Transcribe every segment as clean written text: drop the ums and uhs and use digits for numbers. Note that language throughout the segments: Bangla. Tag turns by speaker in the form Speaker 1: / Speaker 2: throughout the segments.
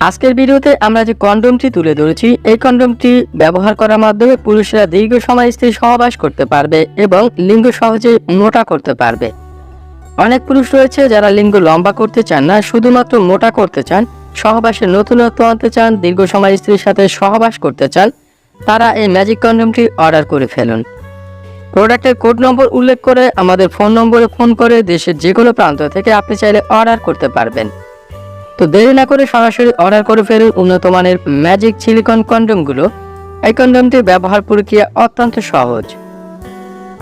Speaker 1: আজকের ভিডিওতে আমরা যে কন্ডোমটি তুলে ধরেছি, এই কন্ডোমটি ব্যবহার করার মাধ্যমে পুরুষরা দীর্ঘ সময় স্ত্রী সহবাস করতে পারবে এবং লিঙ্গ সহজে মোটা করতে পারবে। অনেক পুরুষ রয়েছে যারা লিঙ্গ লম্বা করতে চান না, শুধুমাত্র মোটা করতে চান, সহবাসে নতুনত্ব আনতে চান, দীর্ঘ সময় স্ত্রীর সাথে সহবাস করতে চান। তারা এই ম্যাজিক কন্ডোমটি অর্ডার করে ফেলুন। প্রোডাক্টের কোড নম্বর উল্লেখ করে আমাদের ফোন নম্বরে ফোন করে দেশের যে কোনো প্রান্ত থেকে আপনি চাইলে অর্ডার করতে পারবেন। তো দেরি না করে সরাসরি অর্ডার করে ফেলুন উন্নত মানের ম্যাজিক সিলিকন কন্ডোমগুলো। এই কন্ডোমটির ব্যবহার প্রক্রিয়া অত্যন্ত সহজ।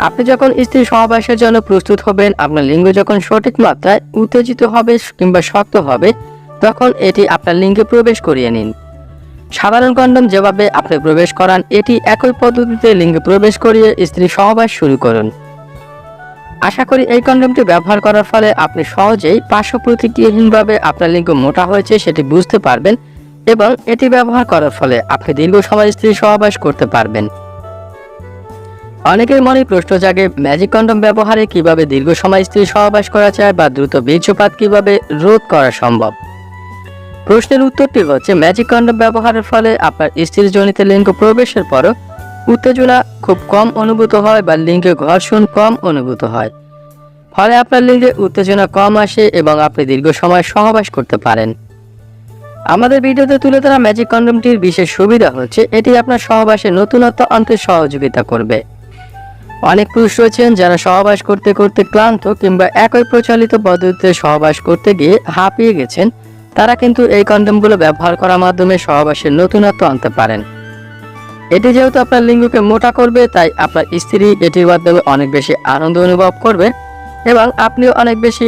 Speaker 1: আপনি যখন স্ত্রী সহবাসের জন্য প্রস্তুত হবেন, আপনার লিঙ্গ যখন সঠিক মাত্রায় উত্তেজিত হবে কিংবা শক্ত হবে, তখন এটি আপনার লিঙ্গে প্রবেশ করিয়ে নিন। সাধারণ কন্ডোম যেভাবে আপনি প্রবেশ করান, এটি একই পদ্ধতিতে লিঙ্গে প্রবেশ করিয়ে স্ত্রী সহবাস শুরু করুন। আশা করি এই কন্ডোমটি ব্যবহার করার ফলে আপনি সহজেই পার্শ্ব প্রতিক্রিয়াহীনভাবে আপনার লিঙ্গ মোটা হয়েছে সেটি বুঝতে পারবেন এবং এটি ব্যবহার করার ফলে আপনি দীর্ঘ সময় স্ত্রী সহবাস করতে পারবেন। অনেকের মনে প্রশ্ন জাগে, ম্যাজিক কন্ডোম ব্যবহারে কিভাবে দীর্ঘ সময় স্ত্রী সহবাস করা যায় বা দ্রুত বীর্যপাত কিভাবে রোধ করা সম্ভব। প্রশ্নের উত্তরটি হচ্ছে, ম্যাজিক কন্ডোম ব্যবহারের ফলে আপনার স্ত্রীর যোনিতে লিঙ্গ প্রবেশের পরও উত্তেজনা খুব কম অনুভূত হয় বা লিঙ্গে ঘর্ষণ কম অনুভূত হয়। ফলে আপনার লিঙ্গে উত্তেজনা কম আসে এবং আপনি দীর্ঘ সময় সহবাস করতে পারেন। আমাদের ভিডিওতে তুলে ধরা ম্যাজিক কন্ডোমটির বিশেষ সুবিধা হচ্ছে, এটি আপনার সহবাসে নতুনত্ব আনতে সহযোগিতা করবে। অনেক পুরুষ রয়েছেন যারা সহবাস করতে করতে ক্লান্ত কিংবা একই প্রচলিত পদ্ধতিতে সহবাস করতে গিয়ে হাঁপিয়ে গেছেন। তারা কিন্তু এই কন্ডোমগুলো ব্যবহার করার মাধ্যমে সহবাসের নতুনত্ব আনতে পারেন। এটি যেহেতু আপনার লিঙ্গকে মোটা করবে, তাই আপনার স্ত্রী এটির মাধ্যমে অনেক বেশি আনন্দ অনুভব করবে এবং আপনিও অনেক বেশি